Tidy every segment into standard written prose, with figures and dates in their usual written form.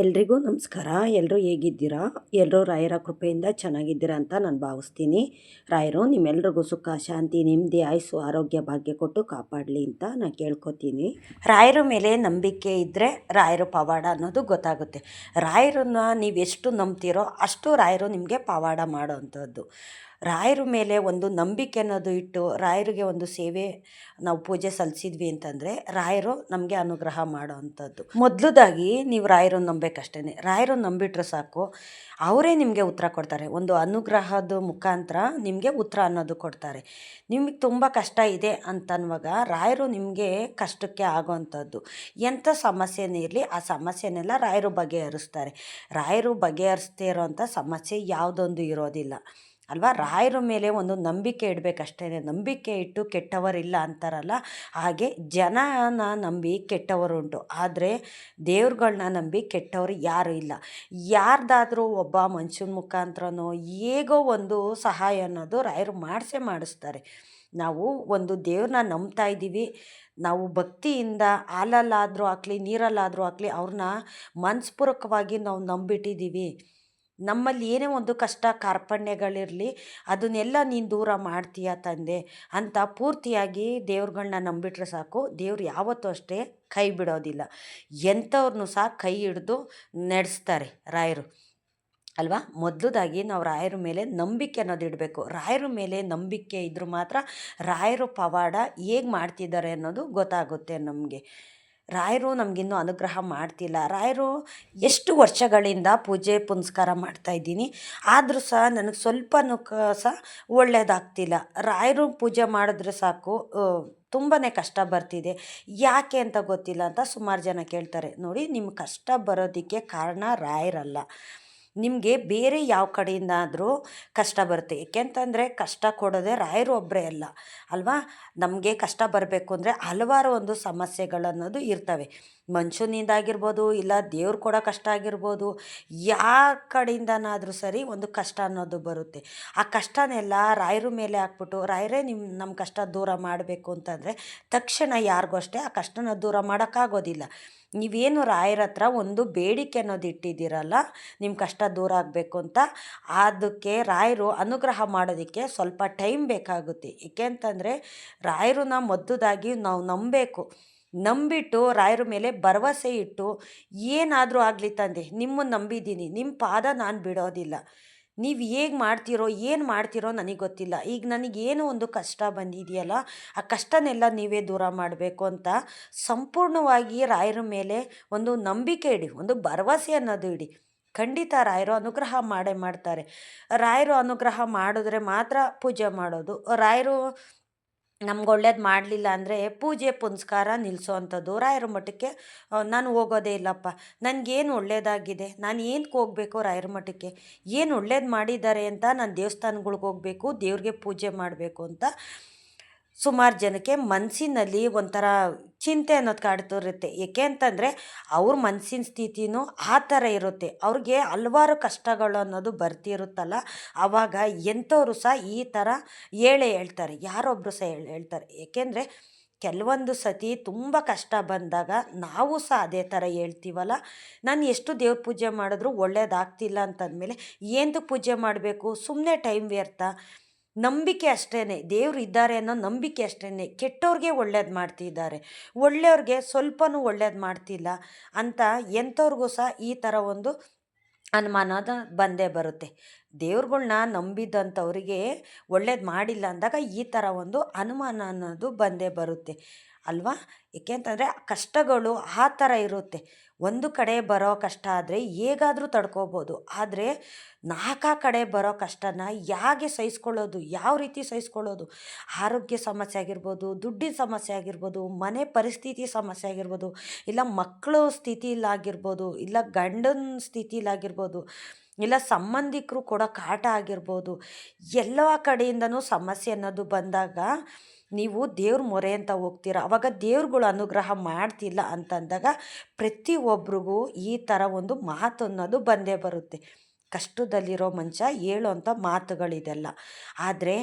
ಎಲ್ರಿಗೂ ನಮಸ್ಕಾರ. ಎಲ್ಲರೂ ಹೇಗಿದ್ದೀರಾ? ಎಲ್ಲರೂ ರಾಯರ ಕೃಪೆಯಿಂದ ಚೆನ್ನಾಗಿದ್ದೀರಾ ಅಂತ ನಾನು ಭಾವಿಸ್ತೀನಿ. ರಾಯರು ನಿಮ್ಮೆಲ್ರಿಗೂ ಸುಖ, ಶಾಂತಿ, ನೆಮ್ಮದಿ, ಆಯುಸ್ಸು, ಆರೋಗ್ಯ, ಭಾಗ್ಯ ಕೊಟ್ಟು ಕಾಪಾಡಲಿ ಅಂತ ನಾನು ಕೇಳ್ಕೊತೀನಿ. ರಾಯರ ಮೇಲೆ ನಂಬಿಕೆ ಇದ್ದರೆ ರಾಯರು ಪವಾಡ ಅನ್ನೋದು ಗೊತ್ತಾಗುತ್ತೆ. ರಾಯರನ್ನ ನೀವು ಎಷ್ಟು ನಂಬ್ತೀರೋ ಅಷ್ಟು ರಾಯರು ನಿಮಗೆ ಪವಾಡ ಮಾಡೋ ಅಂಥದ್ದು. ರಾಯರ ಮೇಲೆ ಒಂದು ನಂಬಿಕೆ ಅನ್ನೋದು ಇಟ್ಟು ರಾಯರಿಗೆ ಒಂದು ಸೇವೆ ನಾವು ಪೂಜೆ ಸಲ್ಲಿಸಿದ್ವಿ ಅಂತಂದರೆ ರಾಯರು ನಮಗೆ ಅನುಗ್ರಹ ಮಾಡೋ ಅಂಥದ್ದು. ಮೊದಲದಾಗಿ ನೀವು ರಾಯರನ್ನು ನಂಬೇಕಷ್ಟೇ. ರಾಯರನ್ನು ನಂಬಿಟ್ರೆ ಸಾಕು, ಅವರೇ ನಿಮಗೆ ಉತ್ತರ ಕೊಡ್ತಾರೆ. ಒಂದು ಅನುಗ್ರಹದ ಮುಖಾಂತರ ನಿಮಗೆ ಉತ್ತರ ಅನ್ನೋದು ಕೊಡ್ತಾರೆ. ನಿಮಗೆ ತುಂಬ ಕಷ್ಟ ಇದೆ ಅಂತನ್ನುವಾಗ ರಾಯರು ನಿಮಗೆ ಕಷ್ಟಕ್ಕೆ ಆಗೋವಂಥದ್ದು. ಎಂಥ ಸಮಸ್ಯೆನೇ ಇರಲಿ ಆ ಸಮಸ್ಯೆನೆಲ್ಲ ರಾಯರು ಬಗೆಹರಿಸ್ತಾರೆ. ರಾಯರು ಬಗೆಹರಿಸ್ದೇ ಇರೋವಂಥ ಸಮಸ್ಯೆ ಯಾವುದೊಂದು ಇರೋದಿಲ್ಲ ಅಲ್ವಾ. ರಾಯರ ಮೇಲೆ ಒಂದು ನಂಬಿಕೆ ಇಡಬೇಕಷ್ಟೇ. ನಂಬಿಕೆ ಇಟ್ಟು ಕೆಟ್ಟವರಿಲ್ಲ ಅಂತಾರಲ್ಲ, ಹಾಗೆ ಜನನ ನಂಬಿ ಕೆಟ್ಟವರುಂಟು, ಆದರೆ ದೇವ್ರುಗಳ್ನ ನಂಬಿ ಕೆಟ್ಟವರು ಯಾರೂ ಇಲ್ಲ. ಯಾರ್ದಾದ್ರೂ ಒಬ್ಬ ಮನುಷ್ಯನ ಮುಖಾಂತರನೋ ಹೇಗೋ ಒಂದು ಸಹಾಯ ಅನ್ನೋದು ರಾಯರು ಮಾಡಿಸ್ತಾರೆ. ನಾವು ಒಂದು ದೇವ್ರನ್ನ ನಂಬ್ತಾ ಇದ್ದೀವಿ, ನಾವು ಭಕ್ತಿಯಿಂದ ಹಾಲಲ್ಲಾದರೂ ಆಗಲಿ ನೀರಲ್ಲಾದರೂ ಆಗಲಿ ಅವ್ರನ್ನ ಮನಸ್ಪೂರ್ವಕವಾಗಿ ನಾವು ನಂಬಿಟ್ಟಿದ್ದೀವಿ. ನಮ್ಮಲ್ಲಿ ಏನೇ ಒಂದು ಕಷ್ಟ ಕಾರ್ಪಣ್ಯಗಳಿರಲಿ ಅದನ್ನೆಲ್ಲ ನೀನು ದೂರ ಮಾಡ್ತೀಯ ತಂದೆ ಅಂತ ಪೂರ್ತಿಯಾಗಿ ದೇವ್ರುಗಳ್ನ ನಂಬಿಟ್ರೆ ಸಾಕು. ದೇವ್ರು ಯಾವತ್ತೂ ಅಷ್ಟೇ ಕೈ ಬಿಡೋದಿಲ್ಲ. ಎಂಥವ್ರನ್ನೂ ಸಹ ಕೈ ಹಿಡ್ದು ನಡೆಸ್ತಾರೆ ರಾಯರು ಅಲ್ವಾ. ಮೊದಲದಾಗಿ ನಾವು ರಾಯರ ಮೇಲೆ ನಂಬಿಕೆ ಅನ್ನೋದು ಇಡಬೇಕು. ರಾಯರ ಮೇಲೆ ನಂಬಿಕೆ ಇದ್ರೂ ಮಾತ್ರ ರಾಯರು ಪವಾಡ ಹೇಗೆ ಮಾಡ್ತಿದ್ದಾರೆ ಅನ್ನೋದು ಗೊತ್ತಾಗುತ್ತೆ ನಮಗೆ. ರಾಯರು ನಮಗಿನ್ನೂ ಅನುಗ್ರಹ ಮಾಡ್ತಿಲ್ಲ. ರಾಯರು ಎಷ್ಟು ವರ್ಷಗಳಿಂದ ಪೂಜೆ ಪುನಸ್ಕಾರ ಮಾಡ್ತಾಯಿದ್ದೀನಿ, ಆದರೂ ಸಹ ನನಗೆ ಸ್ವಲ್ಪನೂ ಸಹ ಒಳ್ಳೆಯದಾಗ್ತಿಲ್ಲ. ರಾಯರು ಪೂಜೆ ಮಾಡಿದ್ರೆ ಸಾಕು ತುಂಬಾ ಕಷ್ಟ ಬರ್ತಿದೆ, ಯಾಕೆ ಅಂತ ಗೊತ್ತಿಲ್ಲ ಅಂತ ಸುಮಾರು ಜನ ಕೇಳ್ತಾರೆ. ನೋಡಿ, ನಿಮ್ಮ ಕಷ್ಟ ಬರೋದಕ್ಕೆ ಕಾರಣ ರಾಯರಲ್ಲ, ನಿಮಗೆ ಬೇರೆ ಯಾವ ಕಡೆಯಿಂದಾದರೂ ಕಷ್ಟ ಬರುತ್ತೆ. ಏಕೆಂತಂದರೆ ಕಷ್ಟ ಕೊಡೋದೇ ರಾಯರು ಒಬ್ಬರೇ ಅಲ್ಲ ಅಲ್ವಾ. ನಮಗೆ ಕಷ್ಟ ಬರಬೇಕು ಅಂದರೆ ಹಲವಾರು ಒಂದು ಸಮಸ್ಯೆಗಳನ್ನೋದು ಇರ್ತವೆ. ಮನುಷ್ಯನಿಂದಾಗಿರ್ಬೋದು, ಇಲ್ಲ ದೇವ್ರು ಕೊಡೋ ಕಷ್ಟ ಆಗಿರ್ಬೋದು, ಯಾವ ಕಡೆಯಿಂದನಾದರೂ ಸರಿ ಒಂದು ಕಷ್ಟ ಅನ್ನೋದು ಬರುತ್ತೆ. ಆ ಕಷ್ಟನೆಲ್ಲ ರಾಯರ ಮೇಲೆ ಹಾಕ್ಬಿಟ್ಟು ರಾಯರೇ ನಮ್ಮ ಕಷ್ಟ ದೂರ ಮಾಡಬೇಕು ಅಂತಂದರೆ ತಕ್ಷಣ ಯಾರಿಗೂ ಅಷ್ಟೇ ಆ ಕಷ್ಟನ ದೂರ ಮಾಡೋಕ್ಕಾಗೋದಿಲ್ಲ. ನೀವೇನು ರಾಯರ ಹತ್ರ ಒಂದು ಬೇಡಿಕೆ ಅನ್ನೋದು ಇಟ್ಟಿದ್ದೀರಲ್ಲ, ನಿಮ್ಮ ಕಷ್ಟ ದೂರ ಆಗಬೇಕು ಅಂತ, ಅದಕ್ಕೆ ರಾಯರು ಅನುಗ್ರಹ ಮಾಡೋದಕ್ಕೆ ಸ್ವಲ್ಪ ಟೈಮ್ ಬೇಕಾಗುತ್ತೆ. ಏಕೆ ಅಂತಂದರೆ ರಾಯರನ್ನ ಮೊದಲಾಗಿ ನಾವು ನಂಬಿಟ್ಟು ರಾಯರ ಮೇಲೆ ಭರವಸೆ ಇಟ್ಟು ಏನಾದರೂ ಆಗಲಿ ತಂದೆ ನಿಮ್ಮನ್ನು ನಂಬಿದ್ದೀನಿ, ನಿಮ್ಮ ಪಾದ ನಾನು ಬಿಡೋದಿಲ್ಲ, ನೀವು ಹೇಗೆ ಮಾಡ್ತೀರೋ ಏನು ಮಾಡ್ತೀರೋ ನನಗೆ ಗೊತ್ತಿಲ್ಲ, ಈಗ ನನಗೇನು ಒಂದು ಕಷ್ಟ ಬಂದಿದೆಯಲ್ಲ ಆ ಕಷ್ಟನೆಲ್ಲ ನೀವೇ ದೂರ ಮಾಡಬೇಕು ಅಂತ ಸಂಪೂರ್ಣವಾಗಿ ರಾಯರ ಮೇಲೆ ಒಂದು ನಂಬಿಕೆ ಇಡಿ, ಒಂದು ಭರವಸೆ ಅನ್ನೋದು ಇಡಿ. ಖಂಡಿತ ರಾಯರು ಅನುಗ್ರಹ ಮಾಡೇ ಮಾಡ್ತಾರೆ. ರಾಯರು ಅನುಗ್ರಹ ಮಾಡಿದ್ರೆ ಮಾತ್ರ ಪೂಜೆ ಮಾಡೋದು. ರಾಯರು ನಮ್ಗೆ ಒಳ್ಳೇದು ಮಾಡಲಿಲ್ಲ ಅಂದರೆ ಪೂಜೆ ಪುನಸ್ಕಾರ ನಿಲ್ಲಿಸೋವಂಥದ್ದು. ರಾಯರ ಮಠಕ್ಕೆ ನಾನು ಹೋಗೋದೇ ಇಲ್ಲಪ್ಪ, ನನಗೇನು ಒಳ್ಳೇದಾಗಿದೆ, ನಾನು ಏನಕ್ಕೆ ಹೋಗಬೇಕು ರಾಯರ ಮಠಕ್ಕೆ, ಏನು ಒಳ್ಳೇದು ಮಾಡಿದ್ದಾರೆ ಅಂತ ನಾನು ದೇವಸ್ಥಾನಗಳ್ಗೆ ಹೋಗಬೇಕು, ದೇವ್ರಿಗೆ ಪೂಜೆ ಮಾಡಬೇಕು ಅಂತ ಸುಮಾರು ಜನಕ್ಕೆ ಮನಸ್ಸಿನಲ್ಲಿ ಒಂಥರ ಚಿಂತೆ ಅನ್ನೋದು ಕಾಡ್ತಿರುತ್ತೆ. ಏಕೆ ಅಂತಂದರೆ ಅವ್ರ ಮನಸ್ಸಿನ ಸ್ಥಿತಿನೂ ಆ ಥರ ಇರುತ್ತೆ. ಅವ್ರಿಗೆ ಹಲ್ವಾರು ಕಷ್ಟಗಳು ಅನ್ನೋದು ಬರ್ತಿರುತ್ತಲ್ಲ, ಆವಾಗ ಎಂಥವರು ಸಹ ಈ ಥರ ಹೇಳ್ತಾರೆ, ಯಾರೊಬ್ಬರು ಸಹ ಹೇಳ್ತಾರೆ. ಏಕೆಂದರೆ ಕೆಲವೊಂದು ಸತಿ ತುಂಬ ಕಷ್ಟ ಬಂದಾಗ ನಾವು ಸಹ ಅದೇ ಥರ ಹೇಳ್ತೀವಲ್ಲ, ನಾನು ಎಷ್ಟು ದೇವ್ರ ಪೂಜೆ ಮಾಡಿದ್ರು ಒಳ್ಳೇದಾಗ್ತಿಲ್ಲ ಅಂತಂದಮೇಲೆ ಏನಕ್ಕೆ ಪೂಜೆ ಮಾಡಬೇಕು, ಸುಮ್ಮನೆ ಟೈಮ್ ವ್ಯರ್ಥ. ನಂಬಿಕೆ ಅಷ್ಟೇ, ದೇವ್ರು ಇದ್ದಾರೆ ಅನ್ನೋ ನಂಬಿಕೆ ಅಷ್ಟೇ. ಕೆಟ್ಟವ್ರಿಗೆ ಒಳ್ಳೇದು ಮಾಡ್ತಿದ್ದಾರೆ, ಒಳ್ಳೆಯವ್ರಿಗೆ ಸ್ವಲ್ಪನೂ ಒಳ್ಳೇದು ಮಾಡ್ತಿಲ್ಲ ಅಂತ ಎಂಥವ್ರಿಗೂ ಸಹ ಈ ಥರ ಒಂದು ಅನುಮಾನದ ಬಂದೇ ಬರುತ್ತೆ. ದೇವ್ರುಗಳ್ನ ನಂಬಿದಂಥವ್ರಿಗೆ ಒಳ್ಳೇದು ಮಾಡಿಲ್ಲ ಅಂದಾಗ ಈ ಥರ ಒಂದು ಅನುಮಾನ ಅನ್ನೋದು ಬಂದೇ ಬರುತ್ತೆ ಅಲ್ವಾ. ಏಕೆಂತಂದರೆ ಕಷ್ಟಗಳು ಆ ಥರ ಇರುತ್ತೆ. ಒಂದು ಕಡೆ ಬರೋ ಕಷ್ಟ ಆದರೆ ಹೇಗಾದರೂ ತಡ್ಕೋಬೋದು, ಆದರೆ ನಾಲ್ಕು ಕಡೆ ಬರೋ ಕಷ್ಟನ ಹೇಗೆ ಸಹಿಸ್ಕೊಳ್ಳೋದು, ಯಾವ ರೀತಿ ಸಹಿಸ್ಕೊಳ್ಳೋದು, ಆರೋಗ್ಯ ಸಮಸ್ಯೆ ಆಗಿರ್ಬೋದು, ದುಡ್ಡಿನ ಸಮಸ್ಯೆ ಆಗಿರ್ಬೋದು, ಮನೆ ಪರಿಸ್ಥಿತಿ ಸಮಸ್ಯೆ ಆಗಿರ್ಬೋದು, ಇಲ್ಲ ಮಕ್ಕಳು ಸ್ಥಿತಿಲಾಗಿರ್ಬೋದು, ಇಲ್ಲ ಗಂಡನ ಸ್ಥಿತಿಲಾಗಿರ್ಬೋದು, ಇಲ್ಲ ಸಂಬಂಧಿಕರು ಕೊಡೋ ಕಾಟ ಆಗಿರ್ಬೋದು, ಎಲ್ಲ ಕಡೆಯಿಂದನೂ ಸಮಸ್ಯೆ ಅನ್ನೋದು ಬಂದಾಗ ನೀವು ದೇವ್ರ ಮೊರೆ ಅಂತ ಹೋಗ್ತೀರ. ಆವಾಗ ದೇವ್ರುಗಳು ಅನುಗ್ರಹ ಮಾಡ್ತಿಲ್ಲ ಅಂತಂದಾಗ ಪ್ರತಿಯೊಬ್ರಿಗೂ ಈ ಥರ ಒಂದು ಮಾತು ಅನ್ನೋದು ಬಂದೇ ಬರುತ್ತೆ. ಕಷ್ಟದಲ್ಲಿರೋ ಮನುಷ್ಯ ಹೇಳೋವಂಥ ಮಾತುಗಳಿದೆಲ್ಲ. ಆದರೆ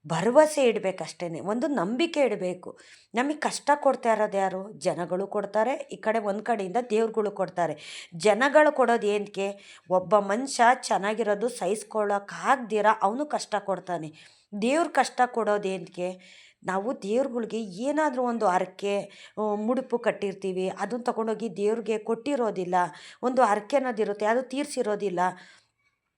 ಭರವಸೆ ಇಡಬೇಕಷ್ಟೇ, ಒಂದು ನಂಬಿಕೆ ಇಡಬೇಕು. ನಮಗೆ ಕಷ್ಟ ಕೊಡ್ತಾ ಇರೋದು ಯಾರು? ಜನಗಳು ಕೊಡ್ತಾರೆ, ಈ ಕಡೆ ಒಂದು ಕಡೆಯಿಂದ ದೇವ್ರುಗಳು ಕೊಡ್ತಾರೆ. ಜನಗಳು ಕೊಡೋದು ಏನಕ್ಕೆ? ಒಬ್ಬ ಮನುಷ್ಯ ಚೆನ್ನಾಗಿರೋದು ಸಹಿಸ್ಕೊಳ್ಳೋಕ್ಕಾಗ್ದಿರ ಅವನು ಕಷ್ಟ ಕೊಡ್ತಾನೆ. ದೇವ್ರು ಕಷ್ಟ ಕೊಡೋದು ಏನಕ್ಕೆ? ನಾವು ದೇವ್ರುಗಳ್ಗೆ ಏನಾದರೂ ಒಂದು ಹರಕೆ, ಮುಡುಪು ಕಟ್ಟಿರ್ತೀವಿ, ಅದನ್ನು ತಗೊಂಡೋಗಿ ದೇವ್ರಿಗೆ ಕೊಟ್ಟಿರೋದಿಲ್ಲ. ಒಂದು ಹರಕೆ ಅನ್ನೋದಿರುತ್ತೆ, ಅದು ತೀರಿಸಿರೋದಿಲ್ಲ.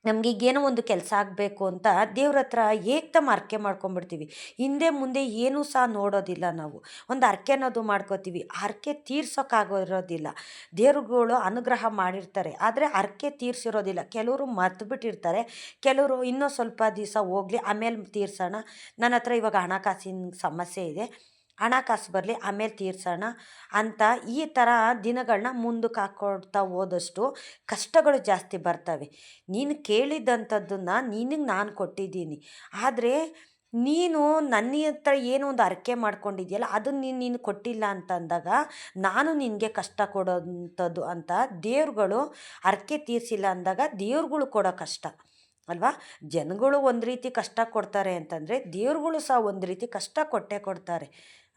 ನಮಗೆ ಈಗೇನೋ ಒಂದು ಕೆಲಸ ಆಗಬೇಕು ಅಂತ ದೇವ್ರ ಹತ್ರ ಏಕ್ದಮ್ ಹರಕೆ ಮಾಡ್ಕೊಂಬಿಡ್ತೀವಿ. ಹಿಂದೆ ಮುಂದೆ ಏನೂ ಸಹ ನೋಡೋದಿಲ್ಲ ನಾವು. ಒಂದು ಹರಕೆ ಅನ್ನೋದು ಮಾಡ್ಕೋತೀವಿ, ಹರಕೆ ತೀರ್ಸೋಕ್ಕಾಗಿರೋದಿಲ್ಲ. ದೇವ್ರುಗಳು ಅನುಗ್ರಹ ಮಾಡಿರ್ತಾರೆ, ಆದರೆ ಹರಕೆ ತೀರಿಸಿರೋದಿಲ್ಲ. ಕೆಲವರು ಮರ್ತುಬಿಟ್ಟಿರ್ತಾರೆ, ಕೆಲವರು ಇನ್ನೂ ಸ್ವಲ್ಪ ದಿವಸ ಹೋಗಲಿ ಆಮೇಲೆ ತೀರ್ಸೋಣ, ನನ್ನ ಹತ್ರ ಇವಾಗ ಹಣಕಾಸಿನ ಸಮಸ್ಯೆ ಇದೆ, ಹಣಕಾಸು ಬರಲಿ ಆಮೇಲೆ ತೀರ್ಸೋಣ ಅಂತ ಈ ಥರ ದಿನಗಳನ್ನ ಮುಂದಕ್ಕೆ ಹಾಕ್ಕೊಡ್ತಾ ಹೋದಷ್ಟು ಕಷ್ಟಗಳು ಜಾಸ್ತಿ ಬರ್ತವೆ. ನೀನು ಕೇಳಿದ್ದಂಥದ್ದನ್ನು ನಿನಗೆ ನಾನು ಕೊಟ್ಟಿದ್ದೀನಿ, ಆದರೆ ನೀನು ನನ್ನ ಹತ್ರ ಏನೋ ಒಂದು ಹರಕೆ ಮಾಡ್ಕೊಂಡಿದ್ಯಲ್ಲ ಅದನ್ನು ನೀನು ಕೊಟ್ಟಿಲ್ಲ ಅಂತಂದಾಗ ನಾನು ನಿನಗೆ ಕಷ್ಟ ಕೊಡೋಂಥದ್ದು ಅಂತ ದೇವ್ರುಗಳು ಹರಕೆ ತೀರಿಸಿಲ್ಲ ಅಂದಾಗ ದೇವ್ರುಗಳು ಕೊಡೋ ಕಷ್ಟ ಅಲ್ವಾ? ಜನಗಳು ಒಂದು ರೀತಿ ಕಷ್ಟ ಕೊಡ್ತಾರೆ ಅಂತಂದರೆ ದೇವ್ರುಗಳು ಸಹ ಒಂದು ರೀತಿ ಕಷ್ಟ ಕೊಟ್ಟೇ ಕೊಡ್ತಾರೆ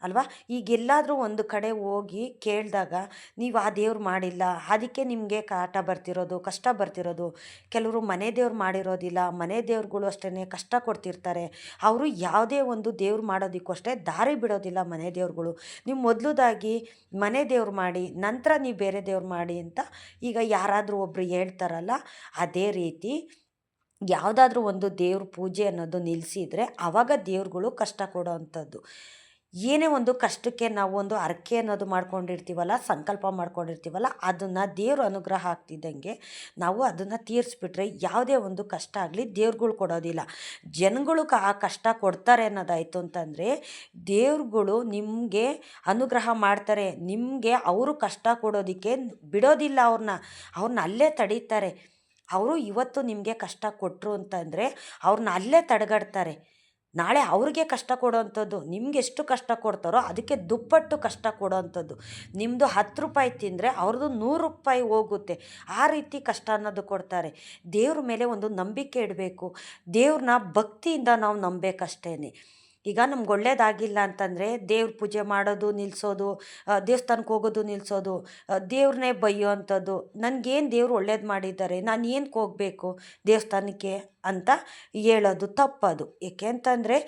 ಅಲ್ವಾ? ಈಗೆಲ್ಲಾದರೂ ಒಂದು ಕಡೆ ಹೋಗಿ ಕೇಳಿದಾಗ ನೀವು ಆ ದೇವ್ರು ಮಾಡಿಲ್ಲ, ಅದಕ್ಕೆ ನಿಮಗೆ ಕಾಟ ಬರ್ತಿರೋದು, ಕಷ್ಟ ಬರ್ತಿರೋದು. ಕೆಲವರು ಮನೆ ದೇವ್ರು ಮಾಡಿರೋದಿಲ್ಲ, ಮನೆ ದೇವ್ರುಗಳು ಅಷ್ಟೇ ಕಷ್ಟ ಕೊಡ್ತಿರ್ತಾರೆ. ಅವರು ಯಾವುದೇ ಒಂದು ದೇವ್ರು ಮಾಡೋದಕ್ಕೂ ಅಷ್ಟೇ ದಾರಿ ಬಿಡೋದಿಲ್ಲ ಮನೆ ದೇವ್ರುಗಳು. ನೀವು ಮೊದಲದಾಗಿ ಮನೆ ದೇವ್ರು ಮಾಡಿ ನಂತರ ನೀವು ಬೇರೆ ದೇವ್ರು ಮಾಡಿ ಅಂತ ಈಗ ಯಾರಾದರೂ ಒಬ್ಬರು ಹೇಳ್ತಾರಲ್ಲ, ಅದೇ ರೀತಿ ಯಾವುದಾದ್ರೂ ಒಂದು ದೇವ್ರ ಪೂಜೆ ಅನ್ನೋದು ನಿಲ್ಲಿಸಿದರೆ ಆವಾಗ ದೇವ್ರುಗಳು ಕಷ್ಟ ಕೊಡೋ ಅಂಥದ್ದು. ಏನೇ ಒಂದು ಕಷ್ಟಕ್ಕೆ ನಾವು ಒಂದು ಹರಕೆ ಅನ್ನೋದು ಮಾಡ್ಕೊಂಡಿರ್ತೀವಲ್ಲ, ಸಂಕಲ್ಪ ಮಾಡ್ಕೊಂಡಿರ್ತೀವಲ್ಲ, ಅದನ್ನು ದೇವ್ರ ಅನುಗ್ರಹ ಆಗ್ತಿದ್ದಂಗೆ ನಾವು ಅದನ್ನು ತೀರಿಸ್ಬಿಟ್ರೆ ಯಾವುದೇ ಒಂದು ಕಷ್ಟ ಆಗಲಿ ದೇವ್ರುಗಳು ಕೊಡೋದಿಲ್ಲ. ಜನಗಳು ಆ ಕಷ್ಟ ಕೊಡ್ತಾರೆ ಅನ್ನೋದಾಯಿತು ಅಂತಂದರೆ ದೇವ್ರುಗಳು ನಿಮಗೆ ಅನುಗ್ರಹ ಮಾಡ್ತಾರೆ. ನಿಮಗೆ ಅವರು ಕಷ್ಟ ಕೊಡೋದಕ್ಕೆ ಬಿಡೋದಿಲ್ಲ, ಅವ್ರನ್ನ ಅಲ್ಲೇ ತಡೀತಾರೆ. ಅವರು ಇವತ್ತು ನಿಮಗೆ ಕಷ್ಟ ಕೊಟ್ಟರು ಅಂತಂದರೆ ಅವ್ರನ್ನ ಅಲ್ಲೇ ತಡೆಗಟ್ತಾರೆ. ನಾಳೆ ಅವ್ರಿಗೆ ಕಷ್ಟ ಕೊಡೋವಂಥದ್ದು, ನಿಮ್ಗೆಷ್ಟು ಕಷ್ಟ ಕೊಡ್ತಾರೋ ಅದಕ್ಕೆ ದುಪ್ಪಟ್ಟು ಕಷ್ಟ ಕೊಡೋವಂಥದ್ದು. ನಿಮ್ಮದು 10 ರೂಪಾಯಿ ತಿಂದರೆ ಅವ್ರದ್ದು 100 ರೂಪಾಯಿ ಹೋಗುತ್ತೆ. ಆ ರೀತಿ ಕಷ್ಟ ಅನ್ನೋದು ಕೊಡ್ತಾರೆ. ದೇವ್ರ ಮೇಲೆ ಒಂದು ನಂಬಿಕೆ ಇಡಬೇಕು. ದೇವ್ರನ್ನ ಭಕ್ತಿಯಿಂದ ನಾವು ನಂಬಬೇಕಷ್ಟೇ. ಈಗ ನಮ್ಗೆ ಒಳ್ಳೇದಾಗಿಲ್ಲ ಅಂತಂದರೆ ದೇವ್ರ ಪೂಜೆ ಮಾಡೋದು ನಿಲ್ಲಿಸೋದು, ದೇವಸ್ಥಾನಕ್ಕೆ ಹೋಗೋದು ನಿಲ್ಲಿಸೋದು, ದೇವ್ರನ್ನೇ ಬೈಯೋ ಅಂಥದ್ದು. ನನಗೇನು ದೇವ್ರು ಒಳ್ಳೇದು ಮಾಡಿದ್ದಾರೆ, ನಾನು ಏನಕ್ಕೆ ಹೋಗಬೇಕು ದೇವಸ್ಥಾನಕ್ಕೆ ಅಂತ ಹೇಳೋದು ತಪ್ಪದು. ಏಕೆ ಅಂತಂದರೆ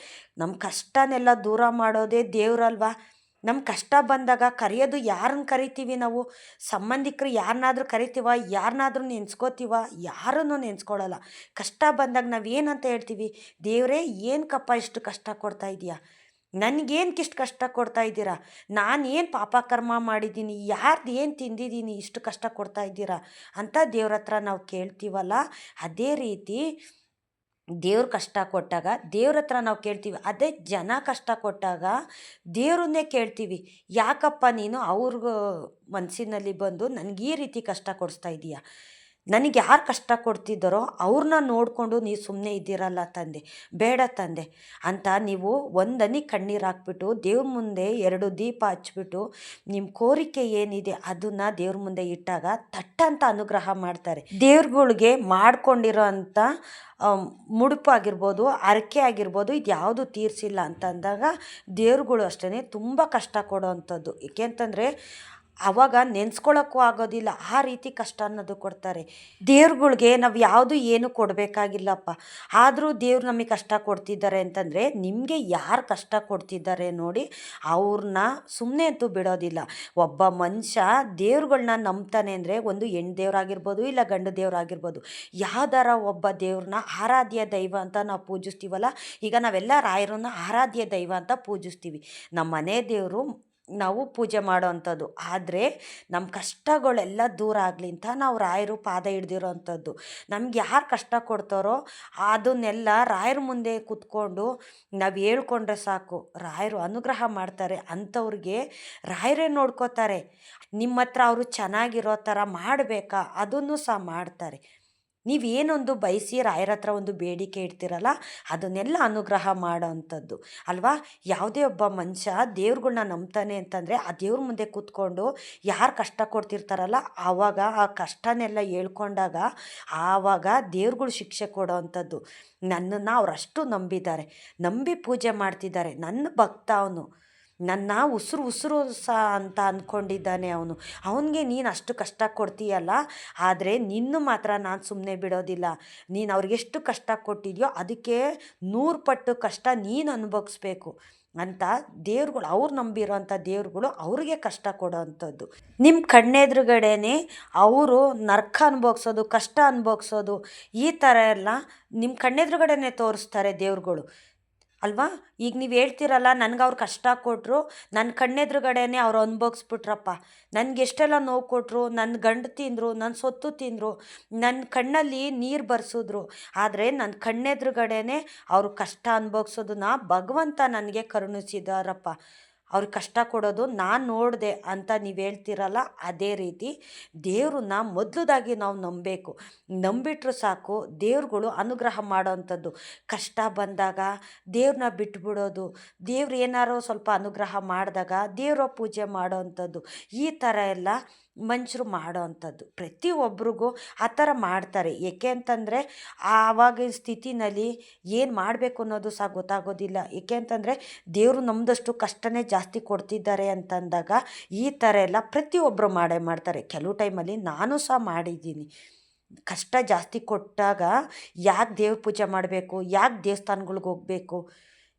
ನಮ್ಮ ಕಷ್ಟನೆಲ್ಲ ದೂರ ಮಾಡೋದೇ ದೇವ್ರಲ್ವಾ? ನಮ್ಮ ಕಷ್ಟ ಬಂದಾಗ ಕರೆಯೋದು ಯಾರನ್ನ ಕರಿತೀವಿ ನಾವು? ಸಂಬಂಧಿಕರು ಯಾರನ್ನಾದ್ರೂ ಕರಿತೀವ? ಯಾರನ್ನಾದ್ರೂ ನೆನೆಸ್ಕೋತೀವ? ಯಾರನ್ನೂ ನೆನೆಸ್ಕೊಳ್ಳಲ್ಲ. ಕಷ್ಟ ಬಂದಾಗ ನಾವು ಏನಂತ ಹೇಳ್ತೀವಿ? ದೇವರೇ ಏನಕ್ಕಪ್ಪ ಇಷ್ಟು ಕಷ್ಟ ಕೊಡ್ತಾ ಇದೀಯಾ? ನನಗೇನಕ್ಕಿಷ್ಟು ಕಷ್ಟ ಕೊಡ್ತಾ ಇದ್ದೀರಾ? ನಾನು ಏನು ಪಾಪ ಕರ್ಮ ಮಾಡಿದ್ದೀನಿ? ಯಾರ್ದು ಏನು ತಿಂದಿದ್ದೀನಿ ಇಷ್ಟು ಕಷ್ಟ ಕೊಡ್ತಾ ಇದ್ದೀರಾ ಅಂತ ದೇವ್ರ ಹತ್ರ ನಾವು ಕೇಳ್ತೀವಲ್ಲ, ಅದೇ ರೀತಿ ದೇವ್ರು ಕಷ್ಟ ಕೊಟ್ಟಾಗ ದೇವ್ರ ಹತ್ರ ನಾವು ಕೇಳ್ತೀವಿ. ಅದೇ ಜನ ಕಷ್ಟ ಕೊಟ್ಟಾಗ ದೇವ್ರನ್ನೇ ಕೇಳ್ತೀವಿ, ಯಾಕಪ್ಪ ನೀನು ಅವ್ರಿಗೂ ಮನಸ್ಸಿನಲ್ಲಿ ಬಂದು ನನಗೆ ಈ ರೀತಿ ಕಷ್ಟ ಕೊಡಿಸ್ತಾ ಇದೀಯಾ? ನನಗೆ ಯಾರು ಕಷ್ಟ ಕೊಡ್ತಿದ್ದಾರೋ ಅವ್ರನ್ನ ನೋಡಿಕೊಂಡು ನೀವು ಸುಮ್ಮನೆ ಇದ್ದೀರಲ್ಲ ತಂದೆ, ಬೇಡ ತಂದೆ ಅಂತ ನೀವು ಒಂದನಿ ಕಣ್ಣೀರು ಹಾಕ್ಬಿಟ್ಟು ದೇವ್ರ ಮುಂದೆ 2 ದೀಪ ಹಚ್ಬಿಟ್ಟು ನಿಮ್ಮ ಕೋರಿಕೆ ಏನಿದೆ ಅದನ್ನು ದೇವ್ರ ಮುಂದೆ ಇಟ್ಟಾಗ ತಟ್ಟಂತ ಅನುಗ್ರಹ ಮಾಡ್ತಾರೆ. ದೇವ್ರುಗಳಿಗೆ ಮಾಡ್ಕೊಂಡಿರೋ ಅಂಥ ಮುಡುಪು ಆಗಿರ್ಬೋದು, ಹರಕೆ ಆಗಿರ್ಬೋದು, ಇದು ಯಾವುದು ತೀರಿಸಿಲ್ಲ ಅಂತಂದಾಗ ದೇವ್ರುಗಳು ಅಷ್ಟೇ ತುಂಬ ಕಷ್ಟ ಕೊಡೋ ಅಂಥದ್ದು. ಏಕೆ ಅಂತಂದರೆ ಆವಾಗ ನೆನೆಸ್ಕೊಳ್ಳೋಕ್ಕೂ ಆಗೋದಿಲ್ಲ, ಆ ರೀತಿ ಕಷ್ಟ ಅನ್ನೋದು ಕೊಡ್ತಾರೆ. ದೇವ್ರುಗಳ್ಗೆ ನಾವು ಯಾವುದು ಏನು ಕೊಡಬೇಕಾಗಿಲ್ಲಪ್ಪ, ಆದರೂ ದೇವ್ರು ನಮಗೆ ಕಷ್ಟ ಕೊಡ್ತಿದ್ದಾರೆ ಅಂತಂದರೆ ನಿಮಗೆ ಯಾರು ಕಷ್ಟ ಕೊಡ್ತಿದ್ದಾರೆ ನೋಡಿ ಅವ್ರನ್ನ ಸುಮ್ಮನೆ ಅಂತೂ ಬಿಡೋದಿಲ್ಲ. ಒಬ್ಬ ಮನುಷ್ಯ ದೇವ್ರುಗಳ್ನ ನಂಬ್ತಾನೆ ಅಂದರೆ ಒಂದು ಹೆಣ್ಣು ದೇವ್ರಾಗಿರ್ಬೋದು, ಇಲ್ಲ ಗಂಡು ದೇವ್ರಾಗಿರ್ಬೋದು, ಯಾವ್ದಾರ ಒಬ್ಬ ದೇವ್ರನ್ನ ಆರಾಧ್ಯ ದೈವ ಅಂತ ನಾವು ಪೂಜಿಸ್ತೀವಲ್ಲ. ಈಗ ನಾವೆಲ್ಲ ರಾಯರನ್ನ ಆರಾಧ್ಯ ದೈವ ಅಂತ ಪೂಜಿಸ್ತೀವಿ, ನಮ್ಮ ಮನೆ ದೇವರು ನಾವು ಪೂಜೆ ಮಾಡೋ ಅಂಥದ್ದು. ಆದರೆ ನಮ್ಮ ಕಷ್ಟಗಳೆಲ್ಲ ದೂರ ಆಗಲಿ ಅಂತ ನಾವು ರಾಯರು ಪಾದ ಹಿಡ್ದಿರೋ ಅಂಥದ್ದು. ನಮ್ಗೆ ಯಾರು ಕಷ್ಟ ಕೊಡ್ತಾರೋ ಅದನ್ನೆಲ್ಲ ರಾಯರ ಮುಂದೆ ಕೂತ್ಕೊಂಡು ನಾವು ಹೇಳ್ಕೊಂಡ್ರೆ ಸಾಕು, ರಾಯರು ಅನುಗ್ರಹ ಮಾಡ್ತಾರೆ. ಅಂಥವ್ರಿಗೆ ರಾಯರೇ ನೋಡ್ಕೋತಾರೆ. ನಿಮ್ಮ ಹತ್ರ ಅವರು ಚೆನ್ನಾಗಿರೋ ಥರ ಮಾಡಬೇಕಾ ಅದನ್ನು ಸಹ ಮಾಡ್ತಾರೆ. ನೀವೇನೊಂದು ಬಯಸಿ ರಾಯರ ಹತ್ರ ಒಂದು ಬೇಡಿಕೆ ಇಡ್ತೀರಲ್ಲ, ಅದನ್ನೆಲ್ಲ ಅನುಗ್ರಹ ಮಾಡೋ ಅಂಥದ್ದು ಅಲ್ವಾ. ಯಾವುದೇ ಒಬ್ಬ ಮನುಷ್ಯ ದೇವ್ರುಗಳ್ನ ನಂಬ್ತಾನೆ ಅಂತಂದರೆ ಆ ದೇವ್ರ ಮುಂದೆ ಕೂತ್ಕೊಂಡು ಯಾರು ಕಷ್ಟ ಕೊಡ್ತಿರ್ತಾರಲ್ಲ ಆವಾಗ ಆ ಕಷ್ಟನೆಲ್ಲ ಹೇಳ್ಕೊಂಡಾಗ ಆವಾಗ ದೇವ್ರುಗಳು ಶಿಕ್ಷೆ ಕೊಡೋ ಅಂಥದ್ದು. ನನ್ನನ್ನು ಅವರಷ್ಟು ನಂಬಿದ್ದಾರೆ, ನಂಬಿ ಪೂಜೆ ಮಾಡ್ತಿದ್ದಾರೆ. ನನ್ನ ಭಕ್ತ ಅವನು, ನನ್ನ ಉಸಿರು ಉಸಿರು ಅಂತ ಅಂದ್ಕೊಂಡಿದ್ದಾನೆ ಅವನು. ಅವನಿಗೆ ನೀನು ಅಷ್ಟು ಕಷ್ಟ ಕೊಡ್ತೀಯಲ್ಲ, ಆದರೆ ನಿನ್ನ ಮಾತ್ರ ನಾನು ಸುಮ್ಮನೆ ಬಿಡೋದಿಲ್ಲ. ನೀನು ಅವ್ರಿಗೆಷ್ಟು ಕಷ್ಟ ಕೊಟ್ಟಿದೆಯೋ ಅದಕ್ಕೆ 100 ಪಟ್ಟು ಕಷ್ಟ ನೀನು ಅನುಭವಿಸ್ಬೇಕು ಅಂತ ದೇವ್ರುಗಳು, ಅವ್ರು ನಂಬಿರೋಂಥ ದೇವ್ರುಗಳು ಅವ್ರಿಗೆ ಕಷ್ಟ ಕೊಡೋ ಅಂಥದ್ದು. ನಿಮ್ಮ ಕಣ್ಣೆದುರುಗಡೆನೇ ಅವರು ನರಕ ಅನುಭವಿಸೋದು, ಕಷ್ಟ ಅನುಭವಿಸೋದು, ಈ ಥರ ಎಲ್ಲ ನಿಮ್ಮ ಕಣ್ಣೆದುರುಗಡೆನೇ ತೋರಿಸ್ತಾರೆ ದೇವ್ರುಗಳು ಅಲ್ವಾ. ಈಗ ನೀವು ಹೇಳ್ತೀರಲ್ಲ, ನನಗೆ ಅವ್ರು ಕಷ್ಟ ಕೊಟ್ಟರು, ನನ್ನ ಕಣ್ಣೆದುರುಗಡೆನೇ ಅವ್ರು ಅನುಭವಿಸ್ಬಿಟ್ರಪ್ಪ. ನನಗೆ ಎಷ್ಟೆಲ್ಲ ನೋವು ಕೊಟ್ಟರು, ನನ್ನ ಗಂಡು ತಿಂದರು, ನನ್ನ ಸೊತ್ತು ತಿಂದರು, ನನ್ನ ಕಣ್ಣಲ್ಲಿ ನೀರು ಬರ್ಸಿದ್ರು. ಆದರೆ ನನ್ನ ಕಣ್ಣೆದುರುಗಡೆನೇ ಅವರು ಕಷ್ಟ ಅನುಭವಿಸೋದನ್ನ ಭಗವಂತ ನನಗೆ ಕರುಣಿಸಿದಾರಪ್ಪ. ಅವ್ರಿಗೆ ಕಷ್ಟ ಕೊಡೋದು ನಾನು ನೋಡಿದೆ ಅಂತ ನೀವು ಹೇಳ್ತೀರಲ್ಲ, ಅದೇ ರೀತಿ ದೇವ್ರನ್ನ ಮೊದಲದಾಗಿ ನಾವು ನಂಬಬೇಕು. ನಂಬಿಟ್ರು ಸಾಕು, ದೇವ್ರುಗಳು ಅನುಗ್ರಹ ಮಾಡೋ ಅಂಥದ್ದು. ಕಷ್ಟ ಬಂದಾಗ ದೇವ್ರನ್ನ ಬಿಟ್ಬಿಡೋದು, ದೇವ್ರು ಏನಾರೋ ಸ್ವಲ್ಪ ಅನುಗ್ರಹ ಮಾಡಿದಾಗ ದೇವ್ರ ಪೂಜೆ ಮಾಡೋ ಅಂಥದ್ದು, ಈ ಥರ ಎಲ್ಲ ಮನುಷ್ಯರು ಮಾಡೋ ಅಂಥದ್ದು. ಪ್ರತಿಯೊಬ್ಬರಿಗೂ ಆ ಥರ ಮಾಡ್ತಾರೆ. ಏಕೆ ಅಂತಂದರೆ ಆವಾಗಿನ ಸ್ಥಿತಿನಲ್ಲಿ ಏನು ಮಾಡಬೇಕು ಅನ್ನೋದು ಸಹ ಗೊತ್ತಾಗೋದಿಲ್ಲ. ಏಕೆ ಅಂತಂದರೆ ದೇವರು ನಮ್ಮದಷ್ಟು ಕಷ್ಟನೇ ಜಾಸ್ತಿ ಕೊಡ್ತಿದ್ದಾರೆ ಅಂತಂದಾಗ ಈ ಥರ ಎಲ್ಲ ಪ್ರತಿಯೊಬ್ಬರು ಮಾಡೇ ಮಾಡ್ತಾರೆ. ಕೆಲವು ಟೈಮಲ್ಲಿ ನಾನು ಸಹ ಮಾಡಿದ್ದೀನಿ. ಕಷ್ಟ ಜಾಸ್ತಿ ಕೊಟ್ಟಾಗ ಯಾಕೆ ದೇವ್ರ ಪೂಜೆ ಮಾಡಬೇಕು, ಯಾಕೆ ದೇವಸ್ಥಾನಗಳ್ಗೆ ಹೋಗಬೇಕು,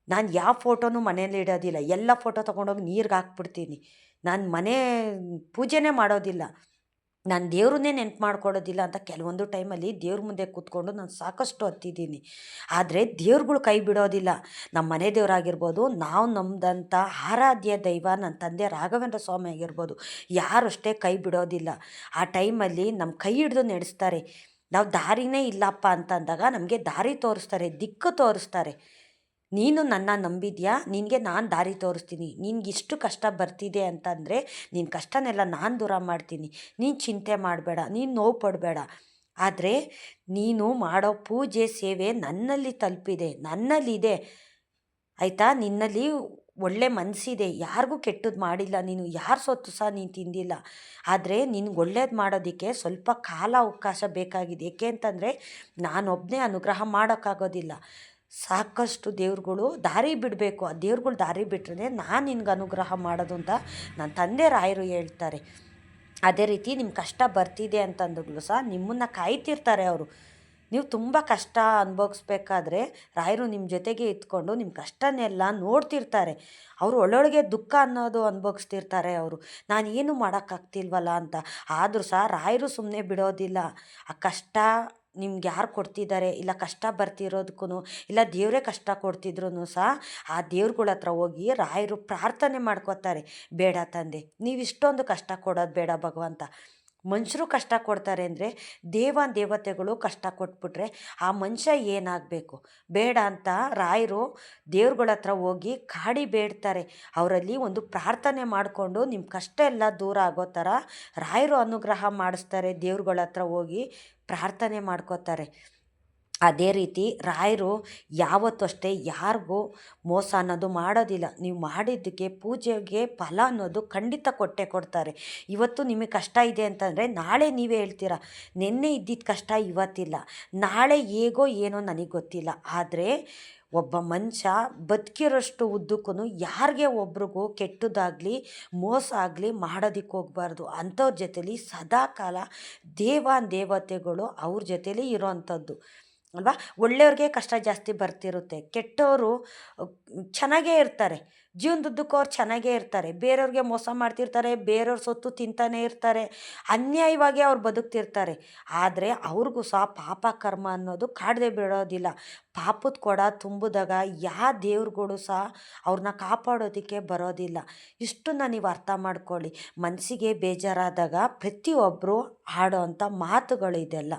ನಾನು ಯಾವ ಫೋಟೋನೂ ಮನೇಲಿ ಇಡೋದಿಲ್ಲ. ಎಲ್ಲ ಫೋಟೋ ತೊಗೊಂಡೋಗಿ ನೀರಿಗೆ ಹಾಕ್ಬಿಡ್ತೀನಿ. ನಾನು ಮನೆ ಪೂಜೆನೇ ಮಾಡೋದಿಲ್ಲ, ನಾನು ದೇವ್ರನ್ನೇ ನೆನ್ಪು ಮಾಡ್ಕೊಳ್ಳೋದಿಲ್ಲ ಅಂತ ಕೆಲವೊಂದು ಟೈಮಲ್ಲಿ ದೇವ್ರ ಮುಂದೆ ಕೂತ್ಕೊಂಡು ನಾನು ಸಾಕಷ್ಟು ಹತ್ತಿದ್ದೀನಿ. ಆದರೆ ದೇವ್ರುಗಳು ಕೈ ಬಿಡೋದಿಲ್ಲ. ನಮ್ಮ ಮನೆ ದೇವರಾಗಿರ್ಬೋದು, ನಾವು ನಂಬಿದಂಥ ಆರಾಧ್ಯ ದೈವ ನನ್ನ ತಂದೆ ರಾಘವೇಂದ್ರ ಸ್ವಾಮಿ ಆಗಿರ್ಬೋದು, ಯಾರು ಅಷ್ಟೇ ಕೈ ಬಿಡೋದಿಲ್ಲ. ಆ ಟೈಮಲ್ಲಿ ನಮ್ಮ ಕೈ ಹಿಡಿದು ನಡೆಸ್ತಾರೆ. ನಾವು ದಾರಿನೇ ಇಲ್ಲಪ್ಪ ಅಂತಂದಾಗ ನಮಗೆ ದಾರಿ ತೋರಿಸ್ತಾರೆ, ದಿಕ್ಕು ತೋರಿಸ್ತಾರೆ. ನೀನು ನನ್ನ ನಂಬಿದ್ಯಾ, ನಿನಗೆ ನಾನು ದಾರಿ ತೋರಿಸ್ತೀನಿ. ನಿನಗಿಷ್ಟು ಕಷ್ಟ ಬರ್ತಿದೆ ಅಂತಂದರೆ ನಿನ್ನ ಕಷ್ಟನೆಲ್ಲ ನಾನು ದೂರ ಮಾಡ್ತೀನಿ. ನೀನು ಚಿಂತೆ ಮಾಡಬೇಡ, ನೀನು ನೋವು ಪಡಬೇಡ. ಆದರೆ ನೀನು ಮಾಡೋ ಪೂಜೆ ಸೇವೆ ನನ್ನಲ್ಲಿ ತಲುಪಿದೆ, ನನ್ನಲ್ಲಿದೆ ಆಯಿತಾ. ನಿನ್ನಲ್ಲಿ ಒಳ್ಳೆ ಮನಸ್ಸಿದೆ, ಯಾರಿಗೂ ಕೆಟ್ಟದ್ದು ಮಾಡಿಲ್ಲ ನೀನು, ಯಾರ ಸೊತ್ತು ಸಹ ನೀನು ತಿಂದಿಲ್ಲ. ಆದರೆ ನಿನ್ಗೆ ಒಳ್ಳೇದು ಮಾಡೋದಕ್ಕೆ ಸ್ವಲ್ಪ ಕಾಲ ಅವಕಾಶ ಬೇಕಾಗಿದೆ. ಏಕೆ ಅಂತಂದರೆ ನಾನೊಬ್ಬನೇ ಅನುಗ್ರಹ ಮಾಡೋಕ್ಕಾಗೋದಿಲ್ಲ. ಸಾಕಷ್ಟು ದೇವ್ರುಗಳು ದಾರಿ ಬಿಡಬೇಕು. ಆ ದೇವ್ರುಗಳು ದಾರಿ ಬಿಟ್ರೆ ನಾನು ನಿನ್ಗೆ ಅನುಗ್ರಹ ಮಾಡೋದು ಅಂತ ನನ್ನ ತಂದೆ ರಾಯರು ಹೇಳ್ತಾರೆ. ಅದೇ ರೀತಿ ನಿಮ್ಮ ಕಷ್ಟ ಬರ್ತಿದೆ ಅಂತಂದಾಗಲೂ ಸಹ ನಿಮ್ಮನ್ನು ಕಾಯ್ತಿರ್ತಾರೆ ಅವರು. ನೀವು ತುಂಬ ಕಷ್ಟ ಅನುಭವಿಸ್ಬೇಕಾದ್ರೆ ರಾಯರು ನಿಮ್ಮ ಜೊತೆಗೆ ಇದ್ಕೊಂಡು ನಿಮ್ಮ ಕಷ್ಟನೆಲ್ಲ ನೋಡ್ತಿರ್ತಾರೆ. ಅವರು ಒಳ್ಳೊಳಗೆ ದುಃಖ ಅನ್ನೋದು ಅನುಭವಿಸ್ತಿರ್ತಾರೆ ಅವರು, ನಾನು ಏನು ಮಾಡೋಕ್ಕಾಗ್ತಿಲ್ವಲ್ಲ ಅಂತ. ಆದರೂ ಸಹ ರಾಯರು ಸುಮ್ಮನೆ ಬಿಡೋದಿಲ್ಲ. ಆ ಕಷ್ಟ ನಿಮ್ಗೆ ಯಾರು ಕೊಡ್ತಿದ್ದಾರೆ, ಇಲ್ಲ ಕಷ್ಟ ಬರ್ತಿರೋದಕ್ಕೂ, ಇಲ್ಲ ದೇವರೇ ಕಷ್ಟ ಕೊಡ್ತಿದ್ರು ಸಹ ಆ ದೇವ್ರುಗಳ ಹತ್ರ ಹೋಗಿ ರಾಯರು ಪ್ರಾರ್ಥನೆ ಮಾಡ್ಕೋತಾರೆ. ಬೇಡ ತಂದೆ, ನೀವು ಇಷ್ಟೊಂದು ಕಷ್ಟ ಕೊಡೋದು ಬೇಡ ಭಗವಂತ. ಮನುಷ್ಯರು ಕಷ್ಟ ಕೊಡ್ತಾರೆ ಅಂದರೆ ದೇವತೆಗಳು ಕಷ್ಟ ಕೊಟ್ಬಿಟ್ರೆ ಆ ಮನುಷ್ಯ ಏನಾಗಬೇಕು, ಬೇಡ ಅಂತ ರಾಯರು ದೇವ್ರುಗಳ ಹತ್ರ ಹೋಗಿ ಕಾಡಿ ಬೇಡ್ತಾರೆ. ಅವರಲ್ಲಿ ಒಂದು ಪ್ರಾರ್ಥನೆ ಮಾಡಿಕೊಂಡು ನಿಮ್ಮ ಕಷ್ಟ ಎಲ್ಲ ದೂರ ಆಗೋ ಥರ ರಾಯರು ಅನುಗ್ರಹ ಮಾಡಿಸ್ತಾರೆ. ದೇವ್ರುಗಳ ಹತ್ರ ಹೋಗಿ ಪ್ರಾರ್ಥನೆ ಮಾಡ್ಕೋತಾರೆ. ಅದೇ ರೀತಿ ರಾಯರು ಯಾವತ್ತೂ ಅಷ್ಟೇ ಯಾರಿಗೂ ಮೋಸ ಅನ್ನೋದು ಮಾಡೋದಿಲ್ಲ. ನೀವು ಮಾಡಿದ್ದಕ್ಕೆ ಪೂಜೆಗೆ ಫಲ ಅನ್ನೋದು ಖಂಡಿತ ಕೊಟ್ಟೇ ಕೊಡ್ತಾರೆ. ಇವತ್ತು ನಿಮಗೆ ಕಷ್ಟ ಇದೆ ಅಂತಂದರೆ ನಾಳೆ ನೀವೇ ಹೇಳ್ತೀರ, ನಿನ್ನೆ ಇದ್ದಿದ್ದ ಕಷ್ಟ ಇವತ್ತಿಲ್ಲ, ನಾಳೆ ಹೇಗೋ ಏನೋ ನನಗೆ ಗೊತ್ತಿಲ್ಲ. ಆದರೆ ಒಬ್ಬ ಮನುಷ್ಯ ಬದುಕಿರೋಷ್ಟು ಉದ್ದಕ್ಕೂ ಯಾರಿಗೆ ಒಬ್ರಿಗೂ ಕೆಟ್ಟದಾಗಲಿ ಮೋಸ ಆಗಲಿ ಮಾಡೋದಕ್ಕೆ ಹೋಗಬಾರ್ದು. ಅಂಥವ್ರ ಜೊತೆಲಿ ಸದಾಕಾಲ ದೇವತೆಗಳು ಅವ್ರ ಜೊತೆಲಿ ಇರೋವಂಥದ್ದು ಅಲ್ವಾ. ಒಳ್ಳೆಯವ್ರಿಗೆ ಕಷ್ಟ ಜಾಸ್ತಿ ಬರ್ತಿರುತ್ತೆ, ಕೆಟ್ಟವರು ಚೆನ್ನಾಗೇ ಇರ್ತಾರೆ, ಜೀವನದುದ್ದಕ್ಕೂ ಅವ್ರು ಚೆನ್ನಾಗೇ ಇರ್ತಾರೆ. ಬೇರೆಯವ್ರಿಗೆ ಮೋಸ ಮಾಡ್ತಿರ್ತಾರೆ, ಬೇರೆಯವ್ರ ಸೊತ್ತು ತಿಂತಾನೆ ಇರ್ತಾರೆ, ಅನ್ಯಾಯವಾಗಿ ಅವ್ರು ಬದುಕ್ತಿರ್ತಾರೆ. ಆದರೆ ಅವ್ರಿಗೂ ಸಹ ಪಾಪ ಕರ್ಮ ಅನ್ನೋದು ಕಾಡದೆ ಬಿಡೋದಿಲ್ಲ. ಪಾಪದ ಕೊಡ ತುಂಬಿದಾಗ ಯಾವ ದೇವ್ರುಗಳು ಸಹ ಅವ್ರನ್ನ ಕಾಪಾಡೋದಕ್ಕೆ ಬರೋದಿಲ್ಲ. ಇಷ್ಟನ್ನು ನೀವು ಅರ್ಥ ಮಾಡ್ಕೊಳ್ಳಿ. ಮನಸ್ಸಿಗೆ ಬೇಜಾರಾದಾಗ ಪ್ರತಿಯೊಬ್ಬರು ಆಡೋ ಅಂಥ ಮಾತುಗಳಿದೆಲ್ಲ.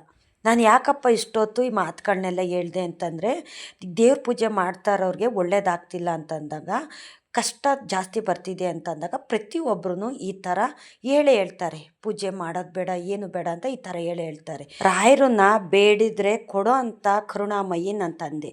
ನಾನು ಯಾಕಪ್ಪ ಇಷ್ಟೊತ್ತು ಈ ಮಾತುಗಳನ್ನೆಲ್ಲ ಹೇಳಿದೆ ಅಂತಂದರೆ, ದೇವ್ರ ಪೂಜೆ ಮಾಡ್ತಾ ಇರೋರಿಗೆ ಒಳ್ಳೇದಾಗ್ತಿಲ್ಲ ಅಂತಂದಾಗ ಕಷ್ಟ ಜಾಸ್ತಿ ಬರ್ತಿದೆ ಅಂತ ಅಂದಾಗ ಪ್ರತಿಯೊಬ್ಬರೂ ಈ ಥರ ಹೇಳೇ ಹೇಳ್ತಾರೆ, ಪೂಜೆ ಮಾಡೋದು ಬೇಡ ಏನು ಬೇಡ ಅಂತ ಈ ಥರ ಹೇಳ್ತಾರೆ. ರಾಯರನ್ನ ಬೇಡಿದರೆ ಕೊಡೋ ಅಂಥ ಕರುಣಾಮಯಿ ನನ್ನ ತಂದೆ.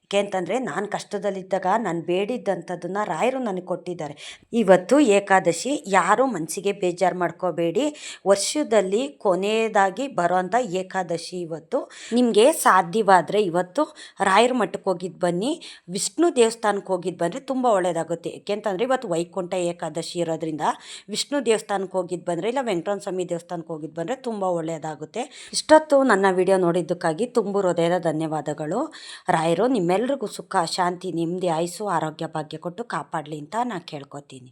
ಏಕೆ ಅಂತಂದರೆ ನಾನು ಕಷ್ಟದಲ್ಲಿದ್ದಾಗ ನಾನು ಬೇಡಿದ್ದಂಥದ್ದನ್ನು ರಾಯರು ನನಗೆ ಕೊಟ್ಟಿದ್ದಾರೆ. ಇವತ್ತು ಏಕಾದಶಿ, ಯಾರೂ ಮನಸ್ಸಿಗೆ ಬೇಜಾರು ಮಾಡ್ಕೋಬೇಡಿ. ವರ್ಷದಲ್ಲಿ ಕೊನೆಯದಾಗಿ ಬರೋಂಥ ಏಕಾದಶಿ ಇವತ್ತು. ನಿಮಗೆ ಸಾಧ್ಯವಾದರೆ ಇವತ್ತು ರಾಯರ ಮಠಕ್ಕೆ ಹೋಗಿದ್ದು ಬನ್ನಿ, ವಿಷ್ಣು ದೇವಸ್ಥಾನಕ್ಕೆ ಹೋಗಿದ್ದು ಬಂದರೆ ತುಂಬ ಒಳ್ಳೆಯದಾಗುತ್ತೆ. ಏಕೆಂತಂದರೆ ಇವತ್ತು ವೈಕುಂಠ ಏಕಾದಶಿ ಇರೋದ್ರಿಂದ ವಿಷ್ಣು ದೇವಸ್ಥಾನಕ್ಕೆ ಹೋಗಿದ್ದು ಬಂದರೆ ಇಲ್ಲ ವೆಂಕಟರಮಣ ಸ್ವಾಮಿ ದೇವಸ್ಥಾನಕ್ಕೆ ಹೋಗಿದ್ದು ಬಂದರೆ ತುಂಬ ಒಳ್ಳೆಯದಾಗುತ್ತೆ. ಇಷ್ಟೊತ್ತು ನನ್ನ ವಿಡಿಯೋ ನೋಡಿದ್ದಕ್ಕಾಗಿ ತುಂಬ ಹೃದಯದ ಧನ್ಯವಾದಗಳು. ರಾಯರು ನಿಮ್ಮೆಲ್ರಿಗೂ ಸುಖ, ಶಾಂತಿ, ನೆಮ್ಮದಿ, ಆಯುಸ್ಸು, ಆರೋಗ್ಯ ಭಾಗ್ಯ ಕೊಟ್ಟು ಕಾಪಾಡಲಿ ಅಂತ ನಾನು ಕೇಳ್ಕೊತೀನಿ.